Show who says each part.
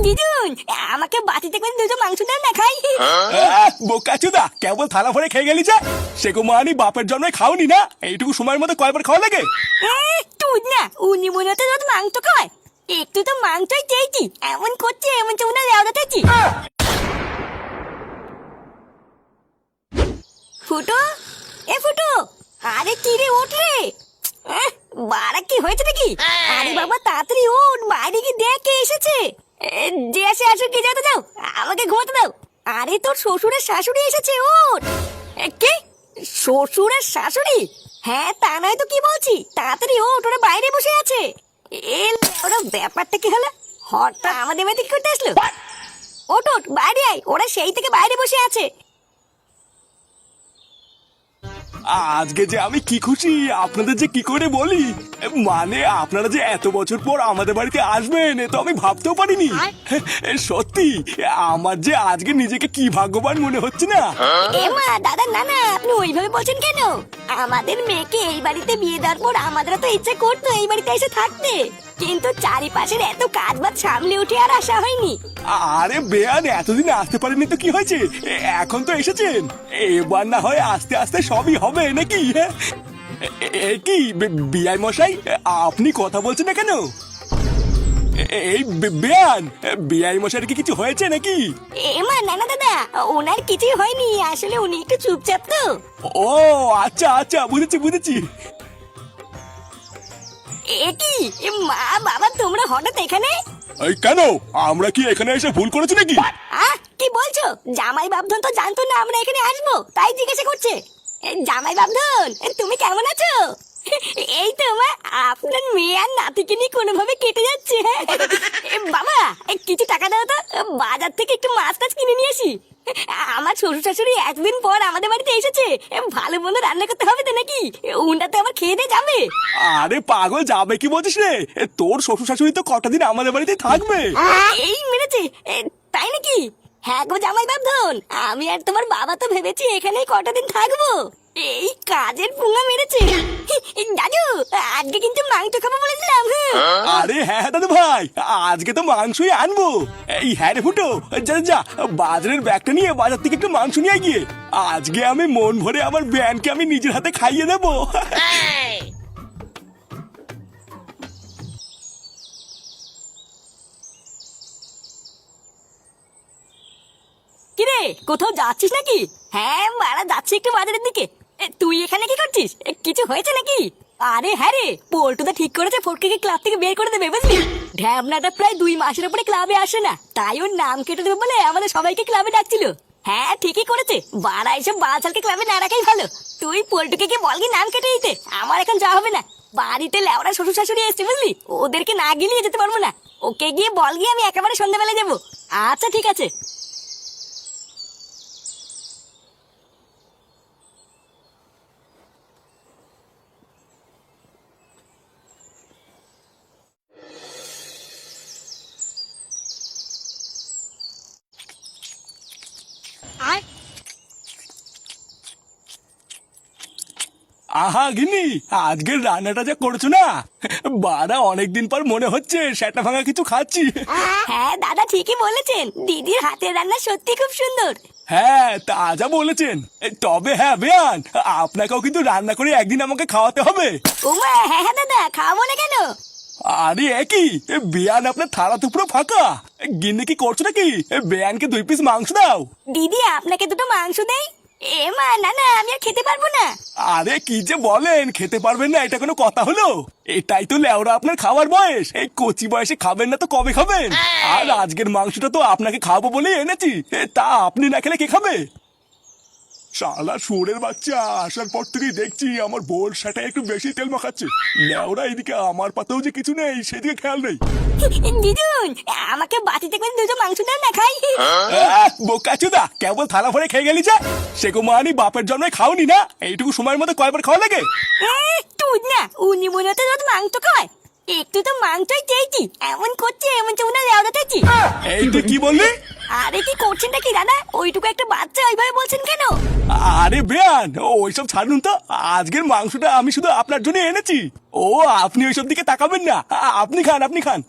Speaker 1: দিদুন, আমাকে বাটিতে করে দুটো মাংস দেন না খাই।
Speaker 2: বোকাচুদা, কেবল থালা ভরে খেয়ে গেলি যা। সেগো মানি বাপের জন্মে খাওনি না, এইটুকু সময়ের মধ্যে কয়বার খাওয়া লাগে?
Speaker 1: তুই না, উনি মনে হতে রোজ মাংস খায়। একটু তো মাংসই চেয়েছি, এমন করছে এমন চুনা লেওড়াতেছি। ফুটো, এ ফুটো, আরে কি রে, ওঠ রে। বাড়া কি হয়েছে নাকি? আরে বাবা তাড়াতাড়ি ওঠ, বাইরে কি দেখ কে এসেছে। যে আসে আসুক, কি যেতে দাও, আমাকে ঘুমাতে দাও। আরে তোর শ্বশুরের শাশুড়ি এসেছে, ওঠ। কে? শ্বশুরের শাশুড়ি? হ্যাঁ তা নয় তো কি বলছি, তাড়াতাড়ি ওঠ, ওরা বাইরে বসে আছে। ওরা ব্যাপারটা কি হলো, হঠাৎ আমাদের বাড়িতে কি করতে আসলো? ওঠ ওঠ, বাইরে আয়, ওরা সেই থেকে বাইরে বসে আছে।
Speaker 2: আজকে যে আমি কি খুশি, আপনাদের যে কি করে বলি। মানে আপনারা যে এত বছর পর আমাদের বাড়িতে আসবেন, এ তো আমি ভাবতেও পারিনি। সত্যি আমার যে আজকে নিজেকে কি ভাগ্যবান মনে হচ্ছে না।
Speaker 1: মা দাদা না না, আপনি ওইভাবে বলছেন কেন? আমাদের মেয়েকে এই বাড়িতে বিয়ে দেওয়ার পর আমাদেরও তো ইচ্ছে করতো এই বাড়িতে এসে থাকতে, কিন্তু চারিপাশের এত কাজ বাজ সামলে উঠে আর আসা হয়নি।
Speaker 2: আরে বেয়ান, এতদিন আসতে পারেননি তো কি হয়েছে, এখন তো এসেছেন। এবার না হয় আস্তে আস্তে সবই হবে নাকি? কি বিআই মশাই, আপনি কথা বলছেন না কেন? এই বেয়ান, বিআই মশাইয়ের কি কিছু হয়েছে নাকি?
Speaker 1: মা না না দাদা, ওনার কিছুই হয়নি, আসলে উনি একটু চুপচাপ তো।
Speaker 2: ও আচ্ছা আচ্ছা, বুঝেছি বুঝেছি।
Speaker 1: কি মা বাবা, তোমরা হঠাৎ এখানে?
Speaker 2: এই কেন, আমরা কি এখানে এসে ভুল করেছি নাকি?
Speaker 1: কি বলছো? জামাই বাবধন তো জানতো না আমরা এখানে আসবো, তাই জিজ্ঞাসা করছে। জামাই বাবধন, তুমি কেমন আছো? এই তো মা, আপনার মেয়ে আর নাতিকে নিয়ে কোনোভাবে কেটে যাচ্ছে। বাবা কিছু টাকা দাও তো, বাজার থেকে একটু মাছ টাছ কিনে নিয়ে আসি। আমার শ্বশুর শাশুড়ি একদিন পর আমাদের বাড়িতে এসেছে, ভালো মন্দ রান্না করতে হবে তো নাকি, উনটা তো আবার খেয়ে দিয়ে যাবে।
Speaker 2: আরে পাগল, যাবে কি বলছিস রে? তোর শ্বশুর শাশুড়ি তো কটা দিন আমাদের বাড়িতে থাকবে।
Speaker 1: এই মেরেছে, তাই নাকি? হ্যাঁ গো জামাই বাবধন, আমি আর তোমার বাবা তো ভেবেছি এখানেই কটা দিন থাকবো। এই কাজের পুঙ্গা মেরেছে। দাদু, আজকে কিন্তু মাংস খাবো বলেছিলাম।
Speaker 2: আরে হ্যাঁ দাদু ভাই, আজকে তো মাংসই আনবো। এই হ্যাঁ রে ফুটো, যা যা বাজারের ব্যাগটা নিয়ে বাজার থেকে একটু মাংস নিয়ে গিয়ে আজকে আমি মন ভরে আমার ব্যানকে আমি নিজের হাতে খাইয়ে দেবো।
Speaker 1: কিরে, কোথাও যাচ্ছিস নাকি? হ্যাঁ মারা যাচ্ছি একটু বাজারের দিকে। তুই এখানে কি করছিস? কিছু হয়েছে নাকি? আরে হ্যাঁ রে, পল্টুদা ঠিক করেছে ফটকে ক্লাব থেকে বের করে দেবে, বুঝলি? ঢ্যাবনাটা প্রায় 2 মাসের উপরে ক্লাবে আসে না, তাই ওর নাম কেটে দেবে বলে আমাদের সবাইকে ক্লাবে ডাকছিল। হ্যাঁ ঠিকই করেছে, বাড়া এসব বালছালকে ক্লাবে না রাখাই ভালো। তুই পল্টুকে গিয়ে বল কি নাম কেটে দিতে, আমার এখন যাওয়া হবে না। বাড়িতে লেওড়া শ্বশুর শাশুড়ি এসছে, বুঝলি? ওদেরকে না গিয়ে যেতে পারবো না। ওকে গিয়ে বল গিয়ে আমি একেবারে সন্ধ্যাবেলা যাবো। আচ্ছা ঠিক আছে।
Speaker 2: আহা গিন্নি, আজকের রান্নাটা যা করেছো না, বাড়া অনেকদিন পর মনে হচ্ছে সেটা ভাঙা কিছু খাচ্ছি।
Speaker 1: হ্যাঁ দাদা ঠিকই বলেছেন, দিদির হাতের রান্না সত্যি খুব সুন্দর।
Speaker 2: হ্যাঁ তা যা বলেছেন। তবে হ্যাঁ বেয়ান, আপনাকেও কিন্তু রান্না করে একদিন আমাকে খাওয়াতে হবে।
Speaker 1: ওমা হ্যাঁ হ্যাঁ দাদা, খাওয়াবো না কেন?
Speaker 2: আরে একই বেয়ান, আপনার থালা তো পুরো ফাঁকা। গিন্নি কি করছো নাকি? বেয়ানকে 2 পিস মাংস দাও।
Speaker 1: দিদি আপনাকে দুটো মাংস দেই? মা না না, আমি আর খেতে পারবো না।
Speaker 2: আরে কি যে বলেন, খেতে পারবেন না এটা কোনো কথা হলো? এটাই তো লেওরা আপনার খাওয়ার বয়স, এই কচি বয়সে খাবেন না তো কবে খাবেন? আর আজকের মাংসটা তো আপনাকে খাওয়াবো বলেই এনেছি, তা আপনি না খেলে কে খাবে? শালা শুয়োরের বাচ্চা, আসার পর থেকেই দেখছি আমার বোর সাথে একটু বেশি তেল মাখাচ্ছে। লেওরা এদিকে আমার পাতেও যে কিছু নেই সেদিকে খেয়াল নেই।
Speaker 1: দিদুন, আমাকে বাটিতে করে দুটো মাংস দেন না খাই।
Speaker 2: বোকাচুদা, কেবল থালা ভরে খেয়ে গেলি যা। সেগো মানি বাপের জন্মে খাওনি না, এইটুকু সময়ের মধ্যে কয়বার খাওয়া লাগে?
Speaker 1: তুই না, উনি মনে হতে রোজ মাংস খায়, একটু তো মাংসই চেয়েছি, এমন করছে এমন চুনা লেওড়াতেছি।
Speaker 2: এই তুই কি বললি?
Speaker 1: আরে কি করছেন নাকি দাদা, ওইটুকু একটা বাচ্চা ওইভাবে বলছেন কেন?
Speaker 2: আরে বেয়ান, ওইসব ছাড়ুন তো, আজকের মাংসটা আমি শুধু আপনার জন্য এনেছি। ও আপনি ওইসব দিকে তাকাবেন না, আপনি খান আপনি খান।